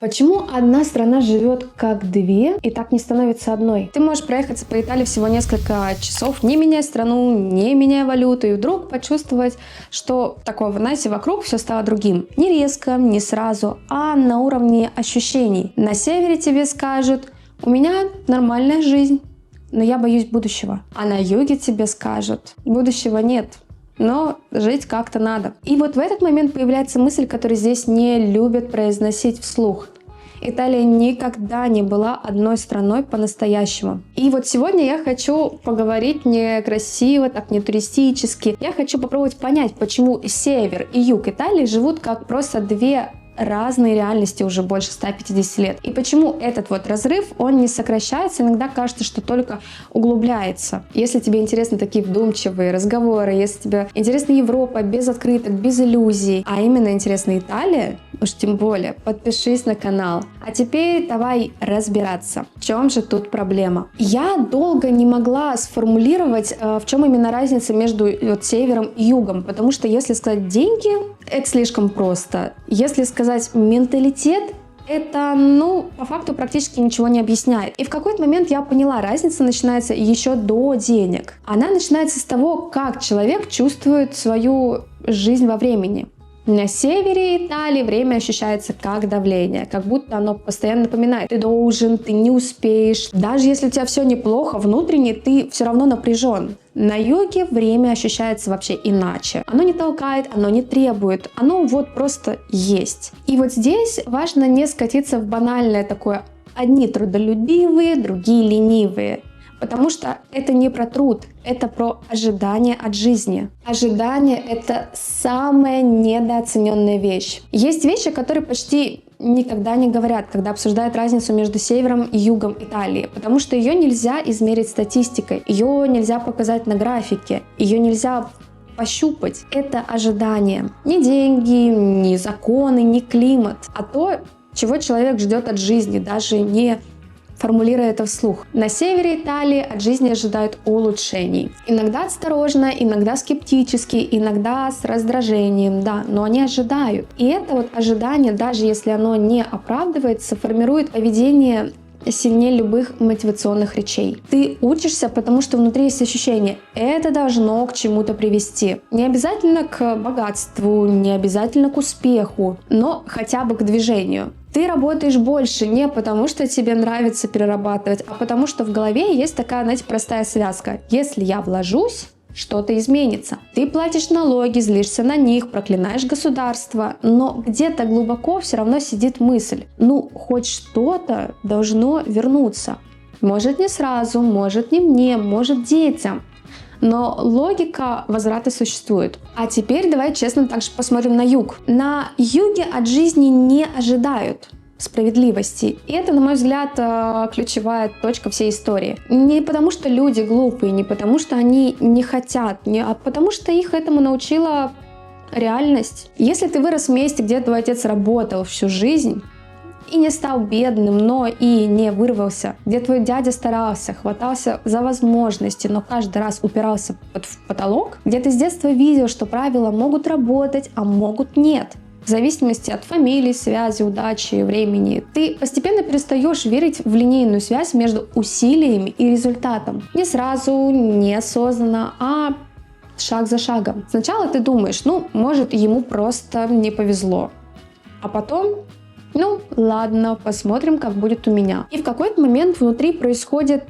Почему одна страна живет как две и так не становится одной? Ты можешь проехаться по Италии всего несколько часов, не меняя страну, не меняя валюту, и вдруг почувствовать, что такого, знаете, вокруг все стало другим. Не резко, не сразу, а на уровне ощущений. На севере тебе скажут: у меня нормальная жизнь, но я боюсь будущего. А на юге тебе скажут: будущего нет, но жить как-то надо. И вот в этот момент появляется мысль, которую здесь не любят произносить вслух. Италия никогда не была одной страной по-настоящему. И вот сегодня я хочу поговорить не красиво, так не туристически. Я хочу попробовать понять, почему север и юг Италии живут как просто две разные реальности уже больше 150 лет. И почему этот вот разрыв, он не сокращается, иногда кажется, что только углубляется. Если тебе интересны такие вдумчивые разговоры, если тебе интересна Европа без открыток, без иллюзий, а именно интересна Италия, уж тем более, подпишись на канал. А теперь давай разбираться, в чем же тут проблема. Я долго не могла сформулировать, в чем именно разница между вот севером и югом, потому что если сказать деньги, это слишком просто. Если сказать менталитет, это, по факту практически ничего не объясняет. И в какой-то момент я поняла, разница начинается еще до денег. Она начинается с того, как человек чувствует свою жизнь во времени. На севере Италии время ощущается как давление, как будто оно постоянно напоминает: ты должен, ты не успеешь. Даже если у тебя все неплохо, внутренне ты все равно напряжен. На юге время ощущается вообще иначе. Оно не толкает, оно не требует, оно вот просто есть. И вот здесь важно не скатиться в банальное такое: одни трудолюбивые, другие ленивые. Потому что это не про труд, это про ожидание от жизни. Ожидание — это самая недооцененная вещь. Есть вещи, которые почти никогда не говорят, когда обсуждают разницу между севером и югом Италии, потому что ее нельзя измерить статистикой, ее нельзя показать на графике, ее нельзя пощупать. Это ожидание. Не деньги, не законы, не климат, а то, чего человек ждет от жизни, даже не формулируя это вслух. На севере Италии от жизни ожидают улучшений. Иногда осторожно, иногда скептически, иногда с раздражением, да, но они ожидают. И это вот ожидание, даже если оно не оправдывается, формирует поведение сильнее любых мотивационных речей. Ты учишься, потому что внутри есть ощущение: это должно к чему-то привести. Не обязательно к богатству, не обязательно к успеху, но хотя бы к движению. Ты работаешь больше не потому, что тебе нравится перерабатывать, а потому что в голове есть такая, знаете, простая связка: если я вложусь, что-то изменится. Ты платишь налоги, злишься на них, проклинаешь государство, но где-то глубоко все равно сидит мысль: хоть что-то должно вернуться. Может, не сразу, может, не мне, может, детям. Но логика возврата существует. А теперь давай честно также посмотрим на юг. На юге от жизни не ожидают справедливости. И это, на мой взгляд, ключевая точка всей истории. Не потому, что люди глупые, не потому, что они не хотят, а потому, что их этому научила реальность. Если ты вырос в месте, где твой отец работал всю жизнь и не стал бедным, но и не вырвался, где твой дядя старался, хватался за возможности, но каждый раз упирался в потолок, где ты с детства видел, что правила могут работать, а могут нет, в зависимости от фамилии, связи, удачи, времени, ты постепенно перестаешь верить в линейную связь между усилиями и результатом. Не сразу, неосознанно, а шаг за шагом. Сначала ты думаешь: может, ему просто не повезло, а потом: ладно, посмотрим, как будет у меня. И в какой-то момент внутри происходит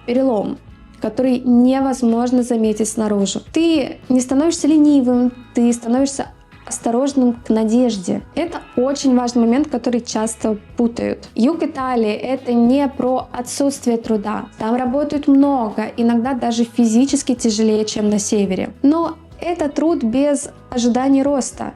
перелом, который невозможно заметить снаружи. Ты не становишься ленивым, ты становишься осторожным к надежде. Это очень важный момент, который часто путают. Юг Италии — это не про отсутствие труда. Там работают много, иногда даже физически тяжелее, чем на севере. Но это труд без ожиданий роста.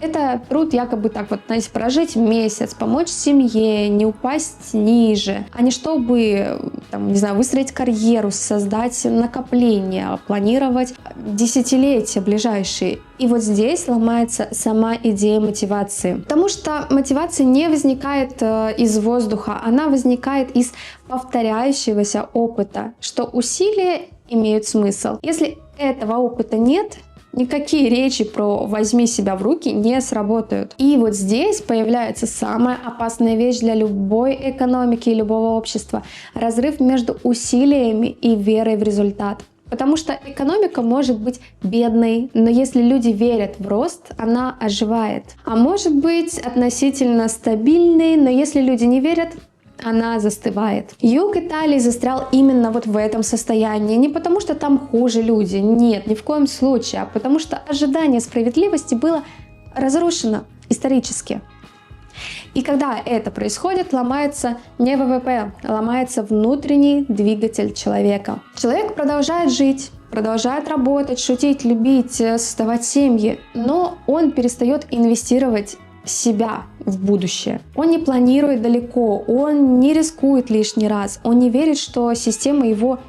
Это труд якобы так вот, знаете, прожить месяц, помочь семье, не упасть ниже, а не чтобы, выстроить карьеру, создать накопление, планировать десятилетия ближайшие. И вот здесь ломается сама идея мотивации. Потому что мотивация не возникает из воздуха, она возникает из повторяющегося опыта, что усилия имеют смысл. Если этого опыта нет, Никакие речи про «возьми себя в руки» не сработают. И вот здесь появляется самая опасная вещь для любой экономики и любого общества – разрыв между усилиями и верой в результат. Потому что экономика может быть бедной, но если люди верят в рост, она оживает. А может быть относительно стабильной, но если люди не верят, она застывает. Юг Италии застрял именно вот в этом состоянии. Не потому, что там хуже люди, нет, ни в коем случае, а потому что ожидание справедливости было разрушено исторически. И когда это происходит, ломается не ВВП, ломается внутренний двигатель человека. Человек продолжает жить, продолжает работать, шутить, любить, создавать семьи, но он перестает инвестировать себя в будущее. Он не планирует далеко, он не рискует лишний раз, он не верит, что система его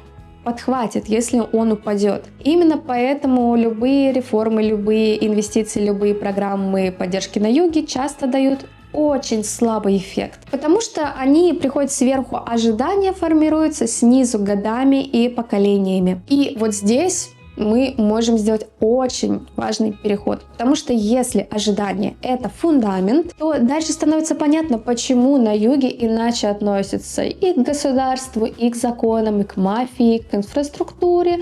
подхватит, если он упадет. Именно поэтому любые реформы, любые инвестиции, любые программы поддержки на юге часто дают очень слабый эффект, потому что они приходят сверху, ожидания формируются снизу годами и поколениями. И вот здесь мы можем сделать очень важный переход, потому что если ожидание — это фундамент, то дальше становится понятно, почему на юге иначе относятся и к государству, и к законам, и к мафии, к инфраструктуре,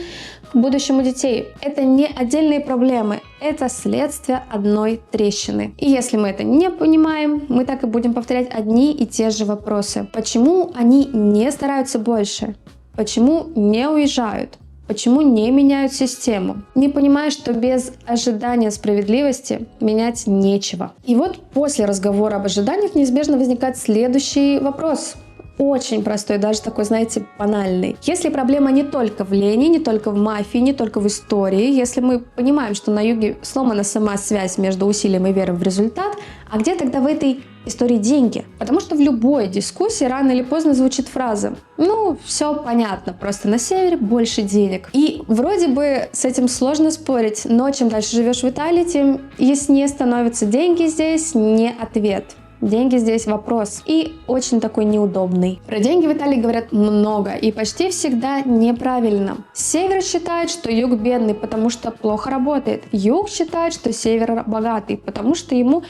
к будущему детей. Это не отдельные проблемы, это следствие одной трещины. И если мы это не понимаем, мы так и будем повторять одни и те же вопросы. Почему они не стараются больше? Почему не уезжают? Почему не меняют систему? Не понимая, что без ожидания справедливости менять нечего. И вот после разговора об ожиданиях неизбежно возникает следующий вопрос. Очень простой, даже такой, знаете, банальный. Если проблема не только в лени, не только в мафии, не только в истории, если мы понимаем, что на юге сломана сама связь между усилием и верой в результат, а где тогда в этой истории деньги? Потому что в любой дискуссии рано или поздно звучит фраза: ну, все понятно, просто на севере больше денег. И вроде бы с этим сложно спорить, но чем дальше живешь в Италии, тем яснее становятся: деньги здесь не ответ. Деньги здесь вопрос, и очень такой неудобный. Про деньги в Италии говорят много и почти всегда неправильно. Север считает, что юг бедный, потому что плохо работает. Юг считает, что север богатый, потому что ему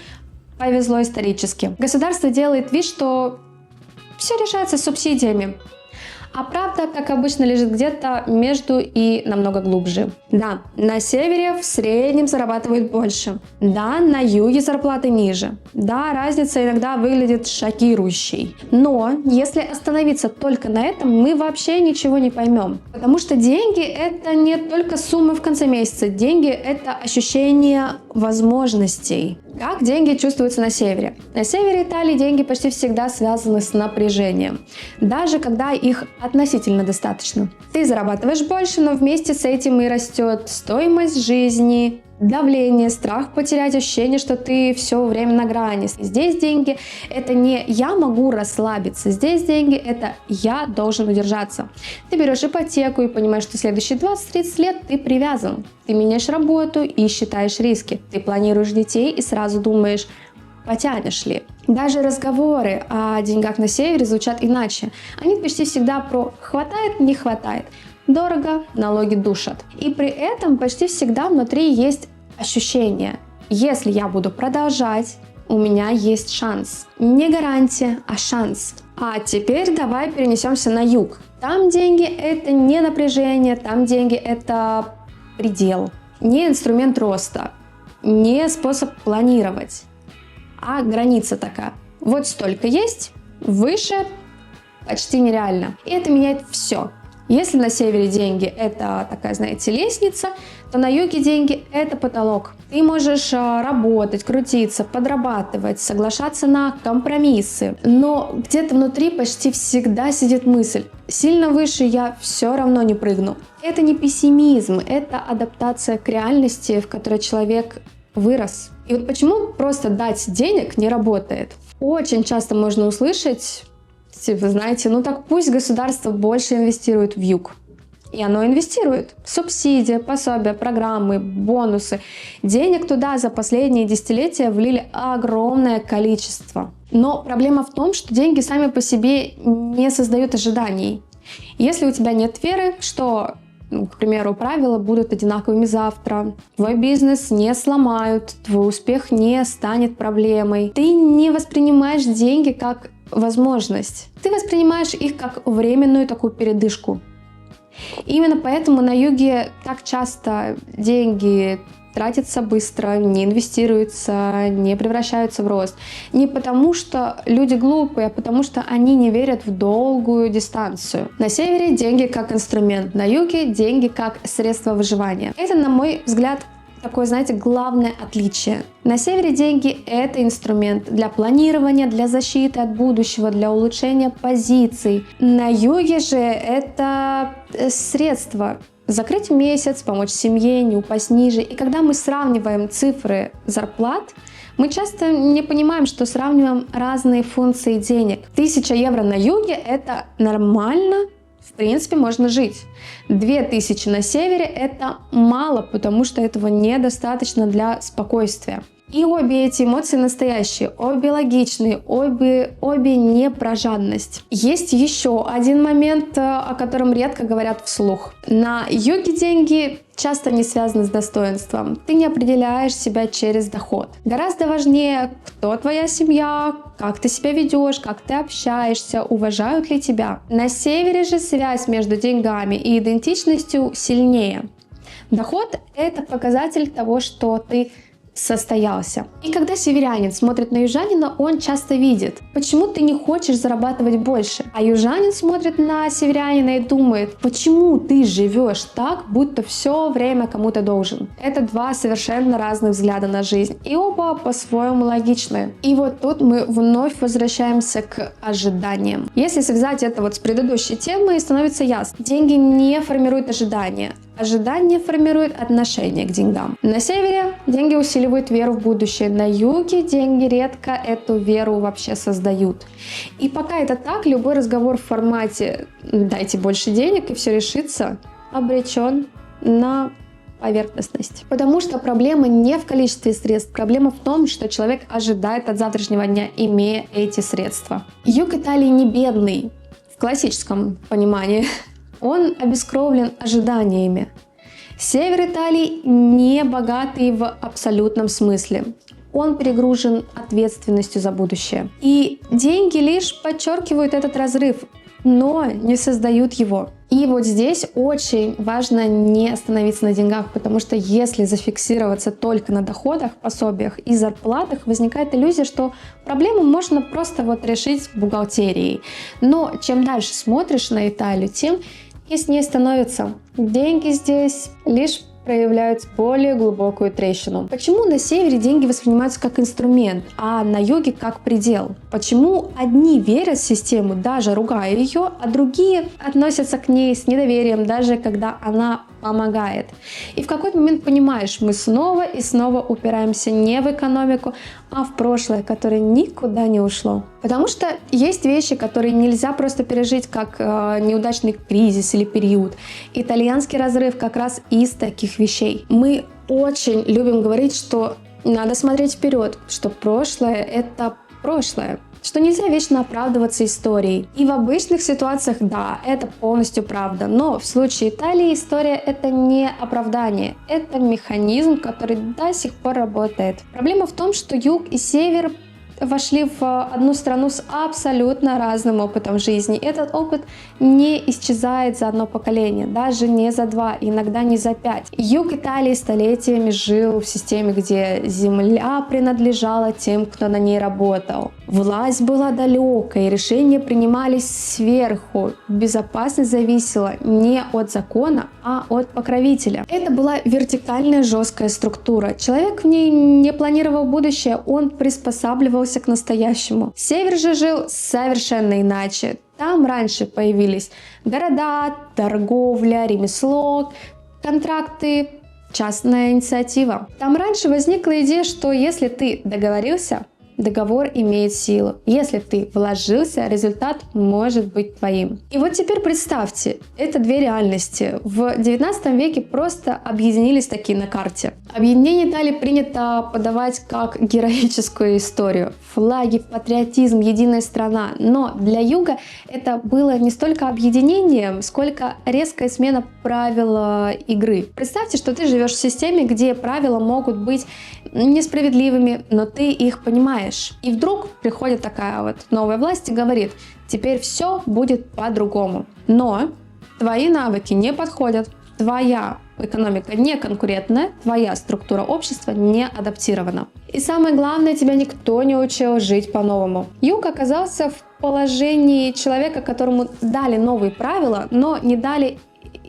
повезло исторически. Государство делает вид, что все решается субсидиями. А правда, как обычно, лежит где-то между и намного глубже. Да, на севере в среднем зарабатывают больше. Да, на юге зарплаты ниже. Да, разница иногда выглядит шокирующей. Но если остановиться только на этом, мы вообще ничего не поймем. Потому что деньги — это не только суммы в конце месяца. Деньги — это ощущение возможностей. Как деньги чувствуются на севере? На севере Италии деньги почти всегда связаны с напряжением, даже когда их относительно достаточно. Ты зарабатываешь больше, но вместе с этим и растет стоимость жизни, давление, страх потерять ощущение, что ты все время на грани. Здесь деньги — это не «я могу расслабиться», здесь деньги — это «я должен удержаться». Ты берешь ипотеку и понимаешь, что следующие 20-30 лет ты привязан. Ты меняешь работу и считаешь риски. Ты планируешь детей и сразу думаешь, потянешь ли. Даже разговоры о деньгах на севере звучат иначе. Они почти всегда про «хватает, не хватает». Дорого, налоги душат. И при этом почти всегда внутри есть ощущение: если я буду продолжать, у меня есть шанс. Не гарантия, а шанс. А теперь давай перенесемся на юг. Там деньги — это не напряжение, там деньги — это предел. Не инструмент роста, не способ планировать, а граница такая. Вот столько есть, выше почти нереально. И это меняет все. Если на севере деньги — это такая, знаете, лестница, то на юге деньги — это потолок. Ты можешь работать, крутиться, подрабатывать, соглашаться на компромиссы. Но где-то внутри почти всегда сидит мысль: сильно выше я все равно не прыгну. Это не пессимизм, это адаптация к реальности, в которой человек вырос. И вот почему просто дать денег не работает. Очень часто можно услышать: вы знаете, ну так пусть государство больше инвестирует в юг. И оно инвестирует. Субсидии, пособия, программы, бонусы. Денег туда за последние десятилетия влили огромное количество. Но проблема в том, что деньги сами по себе не создают ожиданий. Если у тебя нет веры, что к примеру, правила будут одинаковыми завтра, твой бизнес не сломают, твой успех не станет проблемой. Ты не воспринимаешь деньги как возможность, ты воспринимаешь их как временную такую передышку. Именно поэтому на юге так часто деньги тратятся быстро, не инвестируются, не превращаются в рост. Не потому, что люди глупые, а потому, что они не верят в долгую дистанцию. На севере деньги как инструмент, на юге деньги как средство выживания. Это, на мой взгляд, такое, знаете, главное отличие. На севере деньги — это инструмент для планирования, для защиты от будущего, для улучшения позиций. На юге же это средство закрыть месяц, помочь семье, не упасть ниже. И когда мы сравниваем цифры зарплат, мы часто не понимаем, что сравниваем разные функции денег. 1000 евро на юге — это нормально, в принципе, можно жить. 2000 на севере — это мало, потому что этого недостаточно для спокойствия. И обе эти эмоции настоящие, обе логичные, обе не про жадность. Есть еще один момент, о котором редко говорят вслух. На юге деньги часто не связаны с достоинством. Ты не определяешь себя через доход. Гораздо важнее, кто твоя семья, как ты себя ведешь, как ты общаешься, уважают ли тебя. На севере же связь между деньгами и идентичностью сильнее. Доход — это показатель того, что ты состоялся. И когда северянин смотрит на южанина, он часто видит, почему ты не хочешь зарабатывать больше. А южанин смотрит на северянина и думает, почему ты живешь так, будто все время кому-то должен. Это два совершенно разных взгляда на жизнь. И оба по-своему логичны. И вот тут мы вновь возвращаемся к ожиданиям. Если связать это вот с предыдущей темой, становится ясно. Деньги не формируют ожидания. Ожидание формирует отношение к деньгам. На севере деньги усиливают веру в будущее. На юге деньги редко эту веру вообще создают. И пока это так, любой разговор в формате «дайте больше денег и все решится» обречен на поверхностность. Потому что проблема не в количестве средств. Проблема в том, что человек ожидает от завтрашнего дня, имея эти средства. Юг Италии не бедный в классическом понимании. Он обескровлен ожиданиями. Север Италии не богатый в абсолютном смысле. Он перегружен ответственностью за будущее. И деньги лишь подчеркивают этот разрыв, но не создают его. И вот здесь очень важно не остановиться на деньгах, потому что если зафиксироваться только на доходах, пособиях и зарплатах, возникает иллюзия, что проблему можно просто вот решить бухгалтерией. Но чем дальше смотришь на Италию, тем яснее становится. Деньги здесь лишь проявляют более глубокую трещину. Почему на севере деньги воспринимаются как инструмент, а на юге как предел? Почему одни верят в систему, даже ругая ее, а другие относятся к ней с недоверием, даже когда она помогает? И в какой-то момент понимаешь, мы снова и снова упираемся не в экономику, а в прошлое, которое никуда не ушло. Потому что есть вещи, которые нельзя просто пережить как неудачный кризис или период. Итальянский разрыв как раз из таких вещей. Мы очень любим говорить, что надо смотреть вперед, что прошлое — это прошлое, что нельзя вечно оправдываться историей. И в обычных ситуациях, да, это полностью правда. Но в случае Италии история — это не оправдание, это механизм, который до сих пор работает. Проблема в том, что юг и север вошли в одну страну с абсолютно разным опытом жизни. Этот опыт не исчезает за одно поколение, даже не за 2, иногда не за 5. Юг Италии столетиями жил в системе, где земля принадлежала тем, кто на ней работал. Власть была далекой, решения принимались сверху. Безопасность зависела не от закона, а от покровителя. Это была вертикальная жесткая структура. Человек в ней не планировал будущее, он приспосабливался к настоящему. Север же жил совершенно иначе. Там раньше появились города, торговля, ремесло, контракты, частная инициатива. Там раньше возникла идея, что если ты договорился, договор имеет силу. Если ты вложился, результат может быть твоим. И вот теперь представьте, это две реальности. В 19 веке просто объединились такие на карте. Объединение Италии принято подавать как героическую историю. Флаги, патриотизм, единая страна. Но для Юга это было не столько объединением, сколько резкая смена правил игры. Представьте, что ты живешь в системе, где правила могут быть несправедливыми, но ты их понимаешь. И вдруг приходит такая вот новая власть и говорит: теперь все будет по-другому. Но твои навыки не подходят, твоя экономика не конкурентная, твоя структура общества не адаптирована. И самое главное, тебя никто не учил жить по-новому. Юг оказался в положении человека, которому дали новые правила, но не дали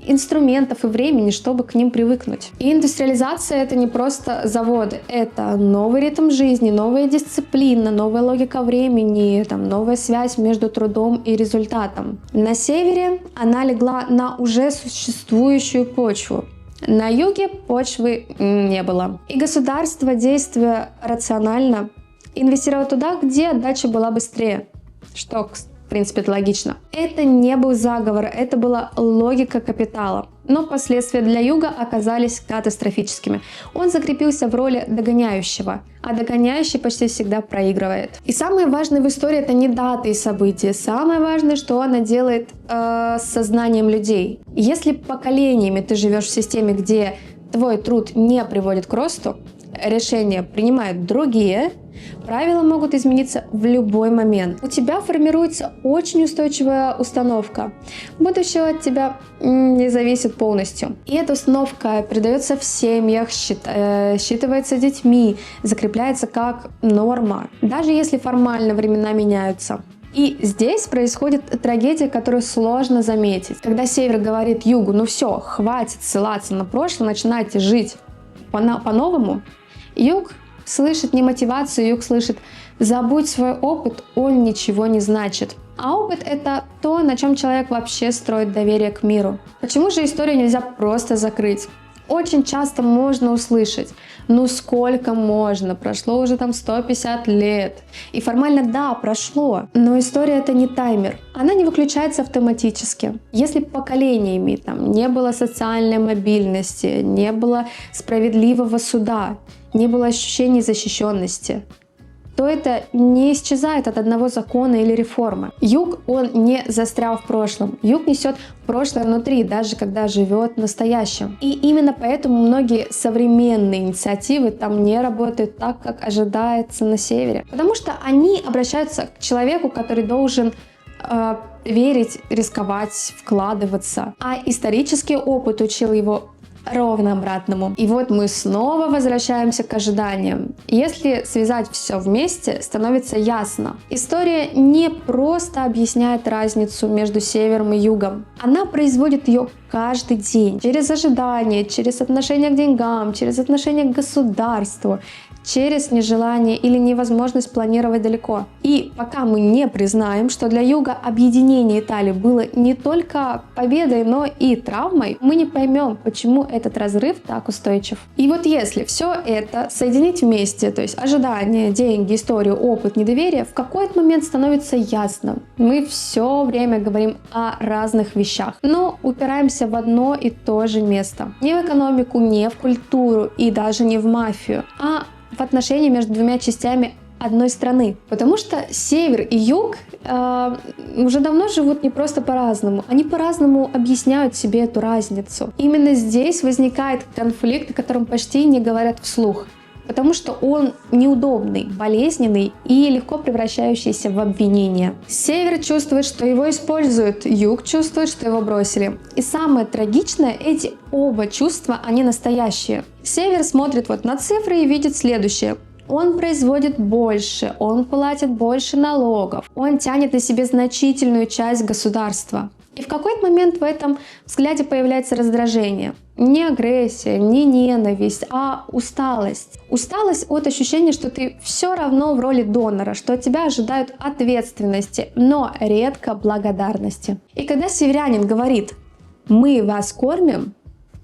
инструментов и времени, чтобы к ним привыкнуть. И индустриализация — это не просто заводы, это новый ритм жизни, новая дисциплина, новая логика времени, новая связь между трудом и результатом. На севере она легла на уже существующую почву. На юге почвы не было. И государство, действуя рационально, инвестировало туда, где отдача была быстрее, что, в принципе, это логично. Это не был заговор, это была логика капитала. Но последствия для Юга оказались катастрофическими. Он закрепился в роли догоняющего, а догоняющий почти всегда проигрывает. И самое важное в истории — это не даты и события. Самое важное, что она делает с сознанием людей. Если поколениями ты живешь в системе, где твой труд не приводит к росту, решения принимают другие, правила могут измениться в любой момент. У тебя формируется очень устойчивая установка. Будущее от тебя не зависит полностью. И эта установка передается в семьях, считывается детьми, закрепляется как норма, даже если формально времена меняются. И здесь происходит трагедия, которую сложно заметить. Когда Север говорит Югу: ну все, хватит ссылаться на прошлое, начинайте жить по-новому, Юг слышит не мотивацию, Юг слышит: забудь свой опыт, он ничего не значит. А опыт — это то, на чем человек вообще строит доверие к миру. Почему же историю нельзя просто закрыть? Очень часто можно услышать: ну сколько можно, прошло уже 150 лет. И формально да, прошло, но история — это не таймер. Она не выключается автоматически. Если поколениями не было социальной мобильности, не было справедливого суда, не было ощущения защищенности, то это не исчезает от одного закона или реформы. Юг, он не застрял в прошлом. Юг несет прошлое внутри, даже когда живет настоящим. И именно поэтому многие современные инициативы там не работают так, как ожидается на севере. Потому что они обращаются к человеку, который должен верить, рисковать, вкладываться. А исторический опыт учил его ровно обратному. И вот мы снова возвращаемся к ожиданиям. Если связать все вместе, становится ясно. История не просто объясняет разницу между севером и югом. Она производит ее каждый день. Через ожидания, через отношение к деньгам, через отношение к государству, через нежелание или невозможность планировать далеко. И пока мы не признаем, что для Юга объединение Италии было не только победой, но и травмой, мы не поймем, почему этот разрыв так устойчив. И вот если все это соединить вместе, то есть ожидания, деньги, историю, опыт, недоверие, в какой-то момент становится ясным. Мы все время говорим о разных вещах, но упираемся в одно и то же место. Не в экономику, не в культуру и даже не в мафию, а в отношении между двумя частями одной страны. Потому что север и юг уже давно живут не просто по-разному. Они по-разному объясняют себе эту разницу. Именно здесь возникает конфликт, о котором почти не говорят вслух. Потому что он неудобный, болезненный и легко превращающийся в обвинение. Север чувствует, что его используют, юг чувствует, что его бросили. И самое трагичное, эти оба чувства, они настоящие. Север смотрит на цифры и видит следующее. Он производит больше, он платит больше налогов, он тянет на себе значительную часть государства. И в какой-то момент в этом взгляде появляется раздражение. Не агрессия, не ненависть, а усталость. Усталость от ощущения, что ты все равно в роли донора, что от тебя ожидают ответственности, но редко благодарности. И когда северянин говорит «мы вас кормим»,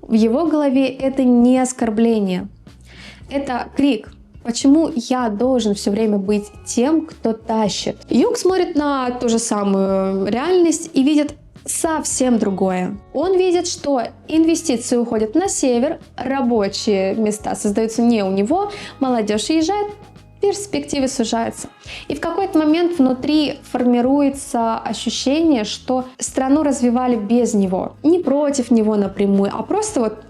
в его голове это не оскорбление, это крик. Почему я должен все время быть тем, кто тащит? Юг смотрит на ту же самую реальность и видит совсем другое. Он видит, что инвестиции уходят на север, рабочие места создаются не у него, молодежь уезжает, перспективы сужаются. И в какой-то момент внутри формируется ощущение, что страну развивали без него. Не против него напрямую, а просто вот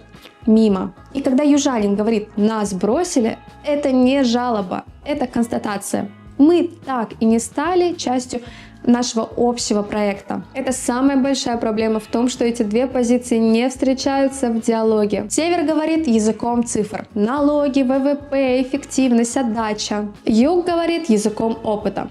мимо. И когда южанин говорит «нас бросили», это не жалоба, это констатация. Мы так и не стали частью нашего общего проекта. Это самая большая проблема в том, что эти две позиции не встречаются в диалоге. Север говорит языком цифр. Налоги, ВВП, эффективность, отдача. Юг говорит языком опыта.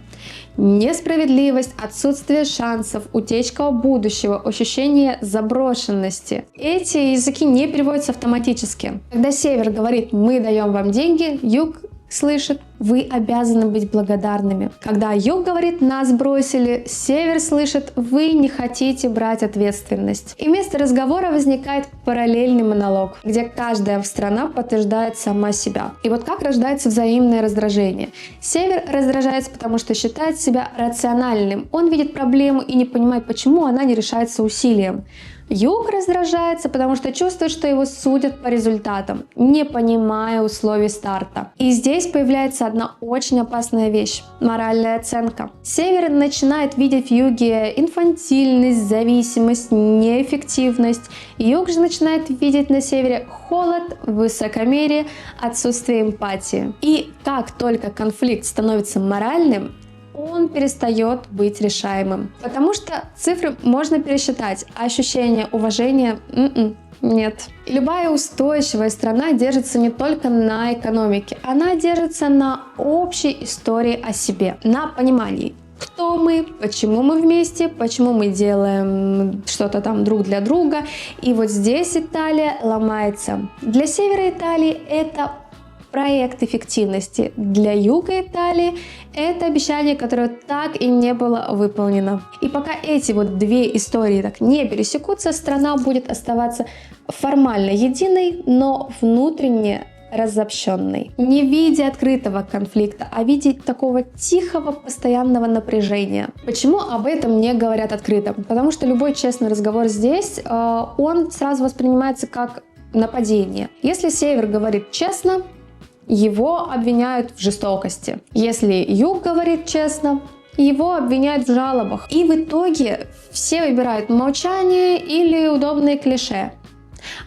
Несправедливость, отсутствие шансов, утечка будущего, ощущение заброшенности. Эти языки не переводятся автоматически. Когда север говорит «мы даем вам деньги», юг слышит «вы обязаны быть благодарными». Когда юг говорит «нас бросили», север слышит «вы не хотите брать ответственность». И вместо разговора возникает параллельный монолог, где каждая страна подтверждает сама себя. И вот как рождается взаимное раздражение. Север раздражается, потому что считает себя рациональным. Он видит проблему и не понимает, почему она не решается усилием. Юг раздражается, потому что чувствует, что его судят по результатам, не понимая условий старта. И здесь появляется одна очень опасная вещь – моральная оценка. Север начинает видеть в юге инфантильность, зависимость, неэффективность. Юг же начинает видеть на севере холод, высокомерие, отсутствие эмпатии. И как только конфликт становится моральным, он перестает быть решаемым. Потому что цифры можно пересчитать, а ощущение уважения нет. И любая устойчивая страна держится не только на экономике, она держится на общей истории о себе, на понимании. Кто мы, почему мы вместе, почему мы делаем что-то там друг для друга. И вот здесь Италия ломается. Для севера Италии это проект эффективности. Для юга Италии это обещание, которое так и не было выполнено. И пока эти вот две истории так не пересекутся, страна будет оставаться формально единой, но внутренне разобщенной. Не в виде открытого конфликта, а в виде такого тихого постоянного напряжения. Почему об этом не говорят открыто? Потому что любой честный разговор здесь, он сразу воспринимается как нападение. Если север говорит честно, его обвиняют в жестокости. Если юг говорит честно, его обвиняют в жалобах. И в итоге все выбирают молчание или удобные клише.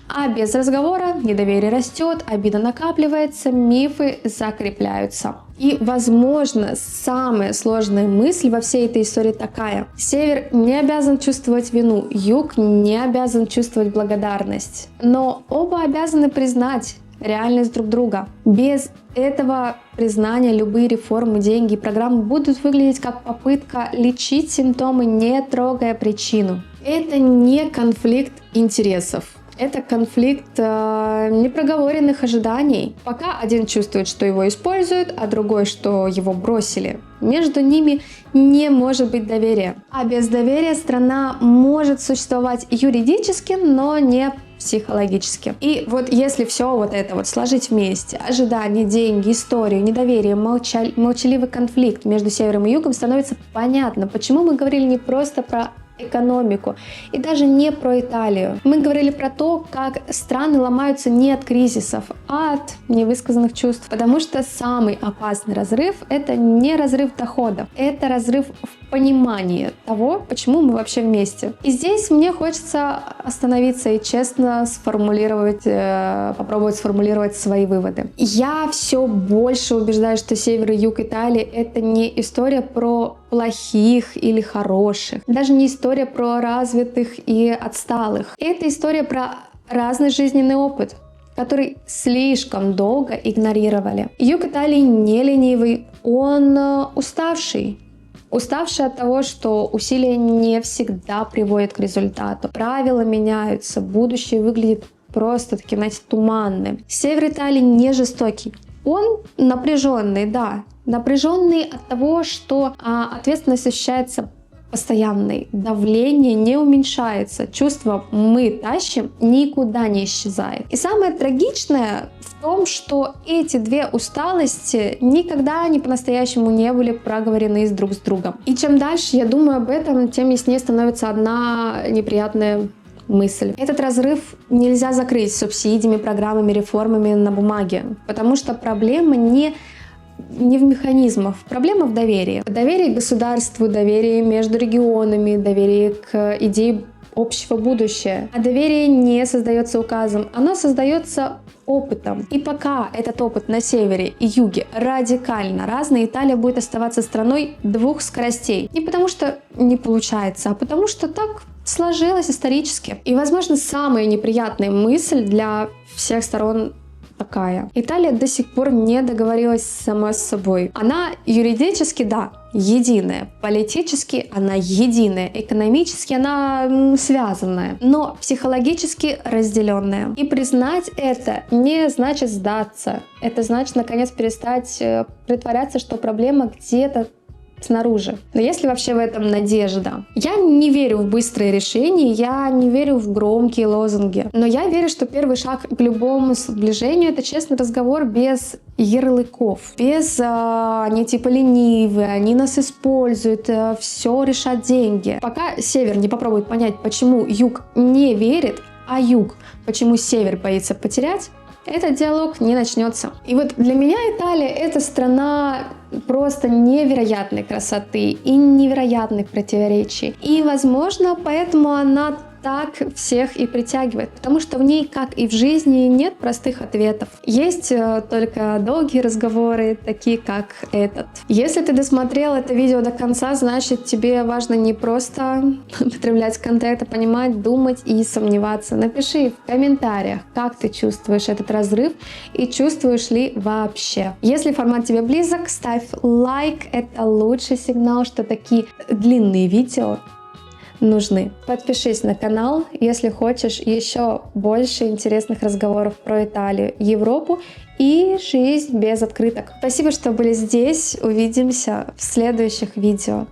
А без разговора недоверие растет, обида накапливается, мифы закрепляются. И, возможно, самая сложная мысль во всей этой истории такая. Север не обязан чувствовать вину, юг не обязан чувствовать благодарность. Но оба обязаны признать реальность друг друга. Без этого признания любые реформы, деньги и программы будут выглядеть как попытка лечить симптомы, не трогая причину. Это не конфликт интересов. Это конфликт непроговоренных ожиданий. Пока один чувствует, что его используют, а другой, что его бросили. Между ними не может быть доверия. А без доверия страна может существовать юридически, но не психологически. И вот если все вот это вот сложить вместе, ожидания, деньги, историю, недоверие, молчаливый конфликт между севером и югом, становится понятно, почему мы говорили не просто про экономику и даже не про Италию. Мы говорили про то, как страны ломаются не от кризисов, а от невысказанных чувств. Потому что самый опасный разрыв — это не разрыв доходов, это разрыв в понимании того, почему мы вообще вместе. И здесь мне хочется остановиться и честно попробовать сформулировать свои выводы. Я все больше убеждаюсь, что север и юг Италии — это не история про плохих или хороших, даже не история про развитых и отсталых. Это история про разный жизненный опыт, который слишком долго игнорировали. Юг Италии не ленивый, он уставший. Уставший от того, что усилия не всегда приводят к результату. Правила меняются, будущее выглядит просто таким, знаете, туманным. Север Италии не жестокий. Он напряженный, да. Напряженный от того, что ответственность ощущается постоянной, давление не уменьшается, чувство «мы тащим» никуда не исчезает. И самое трагичное в в том, что эти две усталости никогда не по-настоящему не были проговорены друг с другом. И чем дальше я думаю об этом, тем яснее становится одна неприятная мысль. Этот разрыв нельзя закрыть субсидиями, программами, реформами на бумаге, потому что проблема не в механизмах, проблема в доверии. Доверие к государству, доверие между регионами, доверие к идее общего будущего. А доверие не создается указом, оно создается опытом. И пока этот опыт на севере и юге радикально разный, Италия будет оставаться страной двух скоростей. Не потому что не получается, а потому что так сложилось исторически. И, возможно, самая неприятная мысль для всех сторон такая. Италия до сих пор не договорилась сама с собой. Она юридически, да, единая. Политически она единая. Экономически она связанная. Но психологически разделенная. И признать это не значит сдаться. Это значит, наконец, перестать притворяться, что проблема где-то снаружи. Но есть ли вообще в этом надежда? Я не верю в быстрые решения, я не верю в громкие лозунги. Но я верю, что первый шаг к любому сближению — это честный разговор без ярлыков. Без они типа ленивые, они нас используют, все решат деньги. Пока север не попробует понять, почему юг не верит, а юг почему север боится потерять, этот диалог не начнется. И вот для меня Италия — это страна просто невероятной красоты и невероятных противоречий. И, возможно, поэтому она так всех и притягивает, потому что в ней, как и в жизни, нет простых ответов. Есть только долгие разговоры, такие как этот. Если ты досмотрел это видео до конца, значит, тебе важно не просто потреблять контент, а понимать, думать и сомневаться. Напиши в комментариях, как ты чувствуешь этот разрыв и чувствуешь ли вообще. Если формат тебе близок, ставь лайк. Это лучший сигнал, что такие длинные видео нужны. Подпишись на канал, если хочешь еще больше интересных разговоров про Италию, Европу и жизнь без открыток. Спасибо, что были здесь. Увидимся в следующих видео.